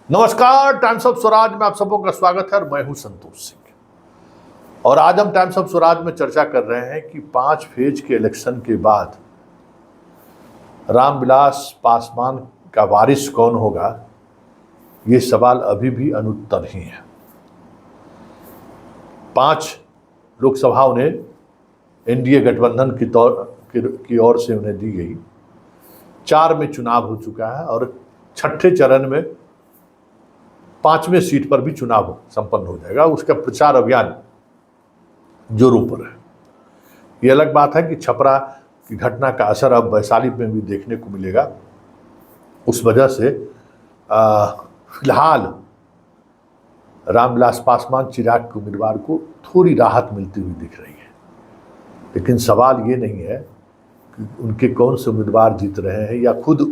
नमस्कार, times of Swaraj में आप सबों का स्वागत है और मैं हूं संतोष सिंह। और आज हम टाइम्स ऑफ स्वराज में चर्चा कर रहे हैं कि 5 फेज के इलेक्शन के बाद रामविलास पासवान का वारिस कौन होगा, ये सवाल अभी भी अनुत्तर ही है। 5 लोकसभाओं ने एनडीए गठबंधन की ओर से उन्हें दी गई, 4 में चुनाव हो चुका है और 6ठे चरण में 5वें सीट पर भी चुनाव संपन्न हो जाएगा। उसका प्रचार अभियान जोरों पर है। ये अलग बात है कि छपरा की घटना का असर अब वैशाली में भी देखने को मिलेगा। उस वजह से फिलहाल रामविलास पासवान चिराग के उम्मीदवार को थोड़ी राहत मिलती हुई दिख रही है, लेकिन सवाल ये नहीं है कि उनके कौन से उम्मीदवार जीत रहे हैं या खुद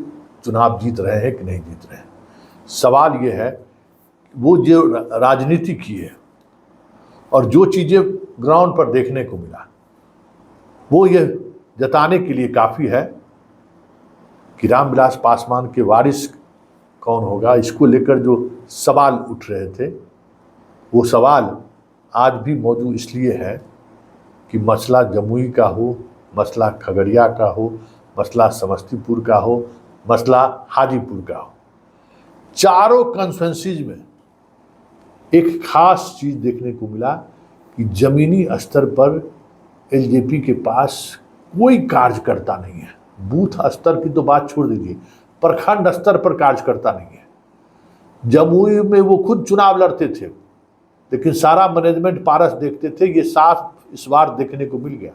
चुनाव जीत रहे हैं कि नहीं जीत रहे हैं। सवाल ये है वो जो राजनीति की है और जो चीज़ें ग्राउंड पर देखने को मिला, वो ये जताने के लिए काफ़ी है कि रामविलास पासवान के वारिस कौन होगा। इसको लेकर जो सवाल उठ रहे थे, वो सवाल आज भी मौजूद इसलिए है कि मसला जमुई का हो, मसला खगड़िया का हो, मसला समस्तीपुर का हो, मसला हाजीपुर का हो, चारों कॉन्स्टिट्यूएंसीज में एक खास चीज़ देखने को मिला कि जमीनी स्तर पर एलजेपी के पास कोई कार्यकर्ता नहीं है। बूथ स्तर की तो बात छोड़ दीजिए, प्रखंड स्तर पर कार्यकर्ता नहीं है। जमुई में वो खुद चुनाव लड़ते थे, लेकिन सारा मैनेजमेंट पारस देखते थे। ये साफ इस बार देखने को मिल गया।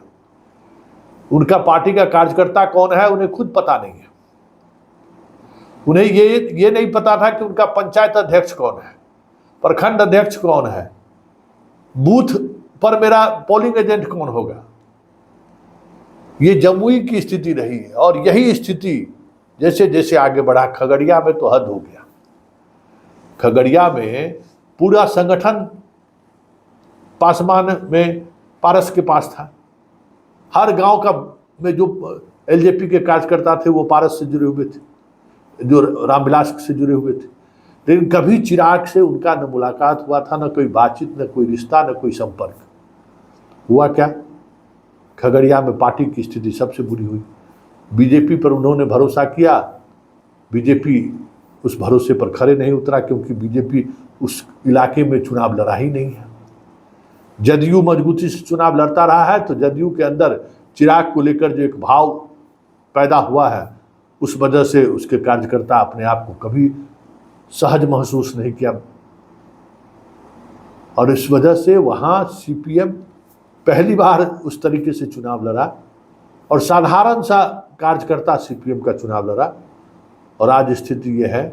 उनका पार्टी का कार्यकर्ता कौन है उन्हें खुद पता नहीं है। उन्हें ये नहीं पता था कि उनका पंचायत अध्यक्ष कौन है, प्रखंड अध्यक्ष कौन है, बूथ पर मेरा पोलिंग एजेंट कौन होगा। ये जमुई की स्थिति रही है और यही स्थिति जैसे जैसे आगे बढ़ा, खगड़िया में तो हद हो गया। खगड़िया में पूरा संगठन पासवान में पारस के पास था। हर गांव का में जो एलजेपी के कार्यकर्ता थे वो पारस से जुड़े हुए थे, जो रामविलास से जुड़े हुए थे। लेकिन कभी चिराग से उनका न मुलाकात हुआ था, न कोई बातचीत, न कोई रिश्ता, न कोई संपर्क हुआ। क्या खगड़िया में पार्टी की स्थिति सबसे बुरी हुई। बीजेपी पर उन्होंने भरोसा किया, बीजेपी उस भरोसे पर खरे नहीं उतरा, क्योंकि बीजेपी उस इलाके में चुनाव लड़ा ही नहीं है। जदयू मजबूती से चुनाव लड़ता रहा है, तो जदयू के अंदर चिराग को लेकर जो एक भाव पैदा हुआ है, उस वजह से उसके कार्यकर्ता अपने आप को कभी सहज महसूस नहीं किया और इस वजह से वहाँ सीपीएम पहली बार उस तरीके से चुनाव लड़ा और साधारण सा कार्यकर्ता सीपीएम का चुनाव लड़ा। और आज स्थिति यह है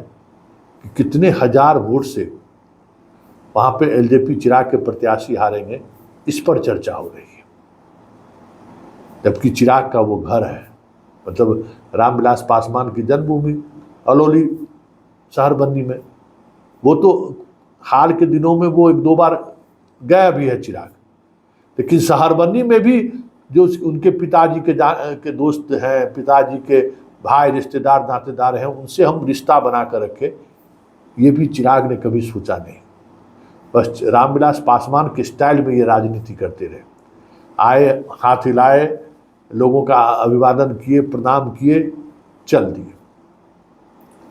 कि कितने हजार वोट से वहाँ पे एलजेपी चिराग के प्रत्याशी हारेंगे, इस पर चर्चा हो रही है। जबकि चिराग का वो घर है, मतलब रामविलास पासवान की जन्मभूमि अलौली शहरबंदी में, वो तो हाल के दिनों में वो 1-2 बार गया भी है चिराग। लेकिन शहरबंदी में भी जो उनके पिताजी के दोस्त हैं, पिताजी के भाई, रिश्तेदार, नातेदार हैं, उनसे हम रिश्ता बना कर रखे, ये भी चिराग ने कभी सोचा नहीं। बस रामविलास पासवान के स्टाइल में ये राजनीति करते रहे। आए, हाथ हिलाए, लोगों का अभिवादन किए, प्रणाम किए, चल दिए।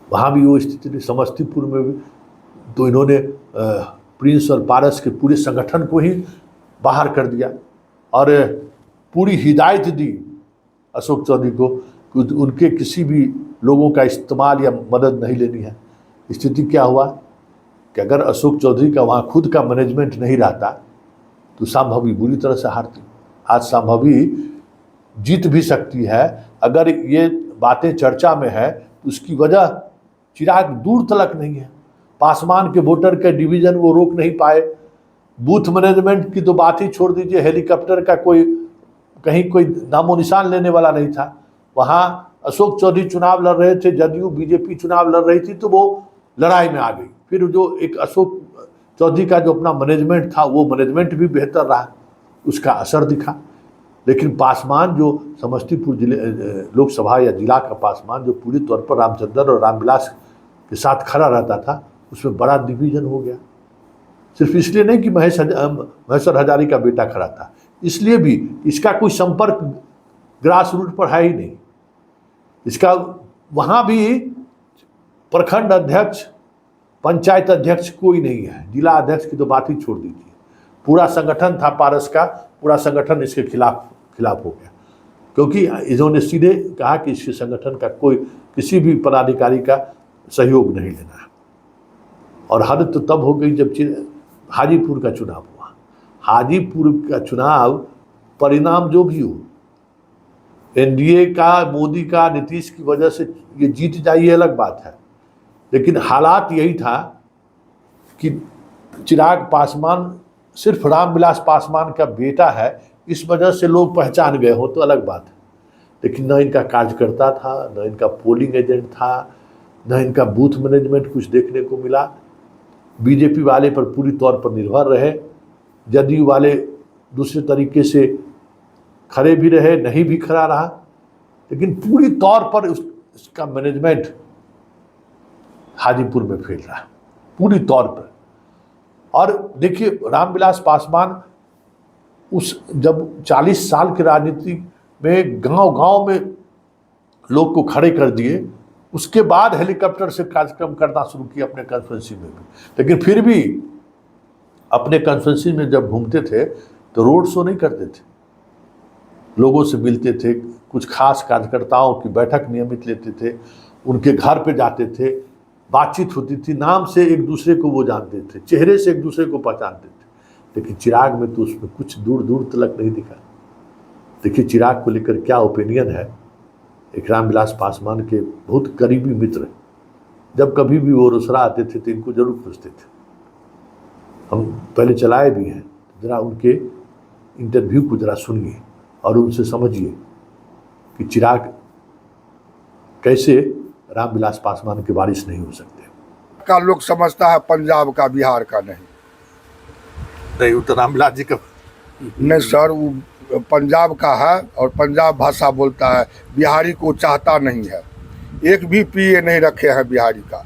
वहाँ भी वो स्थिति थी। समस्तीपुर में भी तो इन्होंने प्रिंस और पारस के पूरे संगठन को ही बाहर कर दिया और पूरी हिदायत दी अशोक चौधरी को कि उनके किसी भी लोगों का इस्तेमाल या मदद नहीं लेनी है। स्थिति क्या हुआ कि अगर अशोक चौधरी का वहाँ खुद का मैनेजमेंट नहीं रहता तो संभवी बुरी तरह से हारती। आज संभवी जीत भी सकती है। अगर ये बातें चर्चा में है तो उसकी वजह चिराग दूर तलक नहीं है। पासवान के वोटर के डिवीजन वो रोक नहीं पाए। बूथ मैनेजमेंट की तो बात ही छोड़ दीजिए, हेलीकॉप्टर का कहीं कोई नामो निशान लेने वाला नहीं था। वहाँ अशोक चौधरी चुनाव लड़ रहे थे, जदयू बीजेपी चुनाव लड़ रही थी, तो वो लड़ाई में आ गई। फिर जो एक अशोक चौधरी का जो अपना मैनेजमेंट था, वो मैनेजमेंट भी बेहतर रहा, उसका असर दिखा। लेकिन पासवान जो समस्तीपुर जिले लोकसभा या जिला का पासवान जो पूरी तौर पर रामचंद्र और रामविलास के साथ खड़ा रहता था, उसमें बड़ा डिवीजन हो गया। सिर्फ इसलिए नहीं कि महेश्वर हजारी का बेटा खड़ा था, इसलिए भी इसका कोई संपर्क ग्रास रूट पर है ही नहीं। इसका वहाँ भी प्रखंड अध्यक्ष, पंचायत अध्यक्ष कोई नहीं है, जिला अध्यक्ष की तो बात ही छोड़ दीजिए। पूरा संगठन था पारस का, पूरा संगठन इसके खिलाफ हो गया, क्योंकि इन्होंने सीधे कहा कि इसके संगठन का कोई किसी भी पदाधिकारी का सहयोग नहीं लेना है। और हद तो तब हो गई जब हाजीपुर का चुनाव हुआ। हाजीपुर का चुनाव परिणाम जो भी हो, एनडीए का, मोदी का, नीतीश की वजह से ये जीत जाए ये अलग बात है, लेकिन हालात यही था कि चिराग पासवान सिर्फ रामविलास पासवान का बेटा है, इस वजह से लोग पहचान गए हो तो अलग बात है। लेकिन न इनका कार्यकर्ता था, न इनका पोलिंग एजेंट था, न इनका बूथ मैनेजमेंट कुछ देखने को मिला। बीजेपी वाले पर पूरी तौर पर निर्भर रहे, जदयू वाले दूसरे तरीके से खड़े भी रहे, नहीं भी खड़ा रहा, लेकिन पूरी तौर पर उसका मैनेजमेंट हाजीपुर में फेल रहा, पूरी तौर पर। और देखिए रामविलास पासवान उस जब 40 साल की राजनीति में गांव-गांव में लोग को खड़े कर दिए, उसके बाद हेलीकॉप्टर से कार्यक्रम करना शुरू किया अपने कॉन्स्टिट्यूंसी में भी। लेकिन फिर भी अपने कॉन्स्टिट्यूंसी में जब घूमते थे तो रोड शो नहीं करते थे, लोगों से मिलते थे, कुछ खास कार्यकर्ताओं की बैठक नियमित लेते थे, उनके घर पे जाते थे, बातचीत होती थी, नाम से एक दूसरे को वो जानते थे, चेहरे से एक दूसरे को पहचानते थे। लेकिन चिराग में तो उसमें कुछ दूर दूर तक नहीं दिखा। देखिए चिराग को लेकर क्या ओपिनियन है। एक रामविलास पासवान के बहुत करीबी मित्र, जब कभी भी वो रोसड़ा आते थे तो इनको जरूर पूछते थे। हम पहले चलाए भी हैं, जरा उनके इंटरव्यू को जरा सुनिए और उनसे समझिए कि चिराग कैसे रामविलास पासवान के वारिस नहीं हो सकते। का लोग समझता है पंजाब का, बिहार का नहीं। नहीं, तो रामविलास जी का नहीं सर, वो पंजाब का है और पंजाब भाषा बोलता है, बिहारी को चाहता नहीं है। एक भी पीए नहीं रखे हैं बिहारी का,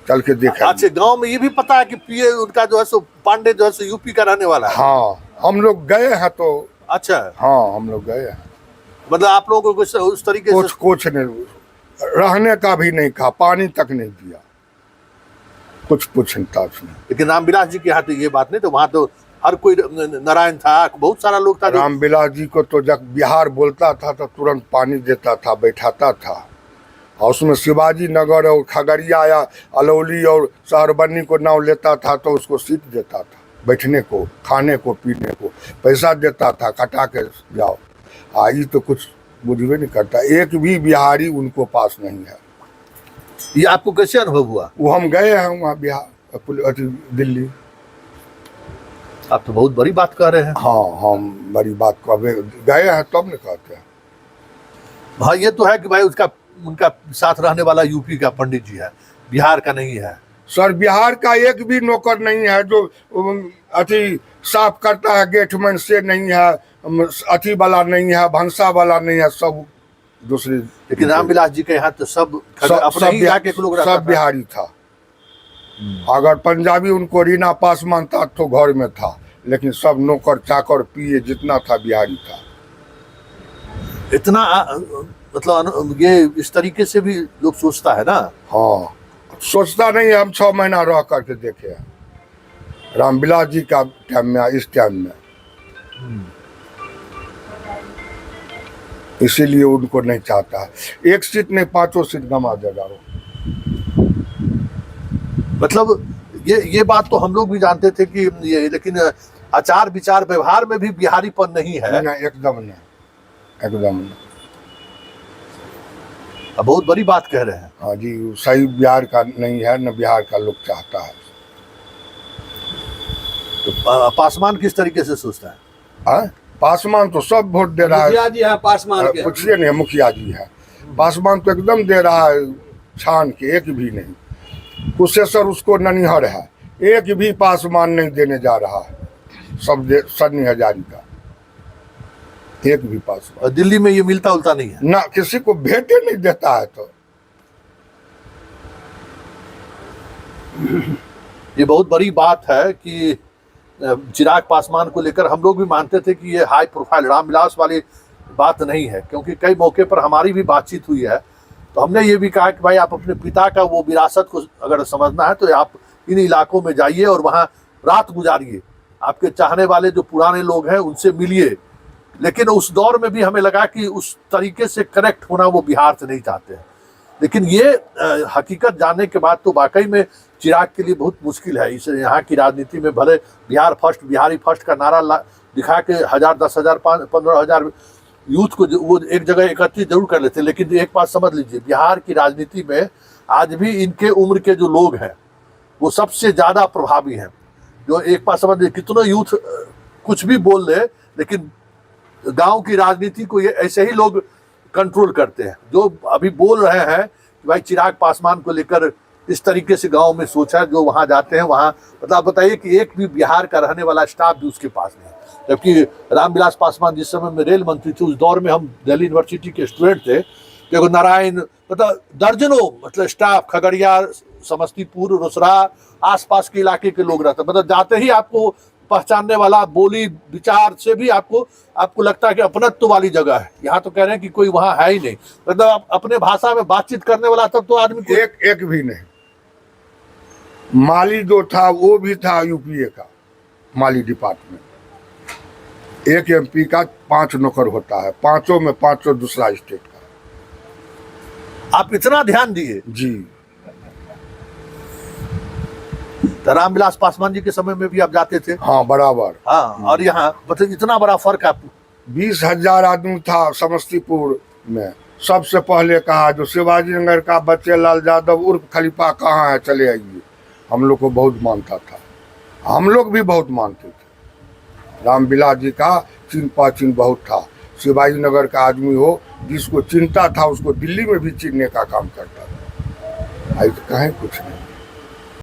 चल के देखा। अच्छा, गांव में ये भी पता है कि पीए उनका जो है सो पांडे जो है सो यूपी का रहने वाला है। हाँ, हम लोग गए हैं तो। अच्छा, हाँ हम लोग गए हैं। मतलब आप लोगों को उस तरीके से कुछ नहीं, रहने का भी नहीं कहा, पानी तक नहीं दिया, कुछ पूछता उसने। लेकिन रामविलास जी के यहाँ तो ये बात नहीं, तो वहाँ तो हर कोई, नारायण था, बहुत सारा लोग था। रामविलास जी को तो जब बिहार बोलता था तो तुरंत पानी देता था, बैठाता था। और उसमें शिवाजी नगर और खगड़िया या अलौली और शहरबन्नी को नाम लेता था तो उसको सीट देता था, बैठने को, खाने को, पीने को पैसा देता था, कटा के जाओ। आई तो कुछ बुझवे नहीं करता, एक भी बिहारी उनको पास नहीं है। ये आपको कैसे अनुभव हुआ? वो हम गए हैं वहाँ बिहार, दिल्ली। आप तो बहुत बड़ी बात कह रहे हैं। हाँ, हम बड़ी बात गए हैं तब न कहते हैं। भाई ये तो है कि भाई उनका साथ रहने वाला यूपी का पंडित जी है, बिहार का नहीं है। सर बिहार का एक भी नौकर नहीं है जो अथी साफ करता है, गेटमैन से नहीं है, अथी वाला नहीं है, भंसा वाला नहीं है, सब दूसरे। लेकिन रामविलास जी के यहाँ तो सब बिहारी था। अगर पंजाबी उनको रीना पास मानता तो घर में था, लेकिन सब नौकर चाकर पीए जितना था बिहारी था। इतना मतलब ये इस तरीके से भी लोग सोचता है ना। हाँ, सोचता नहीं है। हम 6 महीना रह करके देखे हैं रामविलास जी का टाइम में, इस टाइम में, इसीलिए उनको नहीं चाहता है। 1 सीट नहीं 5 सीट गंवा देगा वो। मतलब ये बात तो हम लोग भी जानते थे कि ये, लेकिन आचार विचार व्यवहार में भी बिहारीपन नहीं है। नहीं, एकदम नहीं, एकदम नहीं। बहुत बड़ी बात कह रहे हैं। हाँ जी, सही बिहार का नहीं है, न बिहार का लोग चाहता है। तो पासवान किस तरीके से सोचता है? हाँ, पासवान तो सब वोट दे रहा है। मुखिया जी है पासवान के, पूछिए नहीं, मुखिया जी है। पासवान तो एकदम दे रहा है छान के, एक भी नहीं। कुशेश्वर उसको ननिहर है, एक भी पासवान नहीं देने जा रहा है, सब दे सन्नी हजारी का, एक भी पासवान। दिल्ली में ये मिलता उलता नहीं है ना, किसी को भेंटे नहीं देता है। तो ये बहुत बड़ी बात है कि चिराग पासवान को लेकर हम लोग भी मानते थे कि ये हाई प्रोफाइल रामविलास वाली बात नहीं है, क्योंकि कई मौके पर हमारी भी बातचीत हुई है। तो हमने ये भी कहा कि भाई आप अपने पिता का वो विरासत को अगर समझना है तो आप इन इलाकों में जाइए और वहाँ रात गुजारिए, आपके चाहने वाले जो पुराने लोग हैं उनसे मिलिए। लेकिन उस दौर में भी हमें लगा कि उस तरीके से कनेक्ट होना वो बिहार से नहीं चाहते हैं। लेकिन ये हकीकत जानने के बाद तो वाकई में चिराग के लिए बहुत मुश्किल है। इस यहाँ की राजनीति में भले बिहार फर्स्ट, बिहारी फर्स्ट का नारा दिखा के 1000, 10,000, 15,000 यूथ को वो एक जगह एकत्रित जरूर कर लेते, लेकिन एक बात समझ लीजिए, बिहार की राजनीति में आज भी इनके उम्र के जो लोग हैं वो सबसे ज़्यादा प्रभावी हैं। जो एक बात समझ लीजिए, कितना यूथ कुछ भी बोल ले, लेकिन गांव की राजनीति को ये ऐसे ही लोग कंट्रोल करते हैं। जो अभी बोल रहे हैं कि भाई चिराग पासवान को लेकर इस तरीके से गांव में सोचा, जो वहां जाते हैं वहां बताइए कि एक भी बिहार का रहने वाला स्टाफ भी उसके पास नहीं है। जबकि रामविलास पासवान जिस समय में रेल मंत्री थे, उस दौर में हम दिल्ली यूनिवर्सिटी के स्टूडेंट थे, देखो नारायण दर्जनों स्टाफ खगड़िया, समस्तीपुर, रोसड़ा, आसपास के इलाके के लोग रहते, जाते ही आपको पहचानने वाला, बोली विचार से भी आपको लगता है कि अपनत्व वाली जगह है। यहाँ तो कह रहे हैं कि कोई वहाँ है ही नहीं, अपने भाषा में बातचीत करने वाला तब तो आदमी एक भी नहीं। माली जो था वो भी था यूपीए का, माली डिपार्टमेंट। एक एमपी का 5 नौकर होता है, 5 में 5 दूसरा स्टेट का। आप इतना ध्यान दिए जी। तो रामविलास पासवान जी के समय में भी आप जाते थे? हाँ बराबर। हाँ, और यहाँ मतलब इतना बड़ा फर्क है। 20,000 आदमी था समस्तीपुर में। सबसे पहले कहा जो शिवाजी नगर का बच्चे लाल यादव उर्फ खलीफा कहाँ है, चले आइए। हम लोग को बहुत मानता था, हम लोग भी बहुत मानते थे। रामविलास जी का चिन्ह पाचिन्ह बहुत था। शिवाजी नगर का आदमी हो, जिसको चिंता था उसको दिल्ली में भी चिन्हने का काम करता था। आज कहीं कुछ नहीं।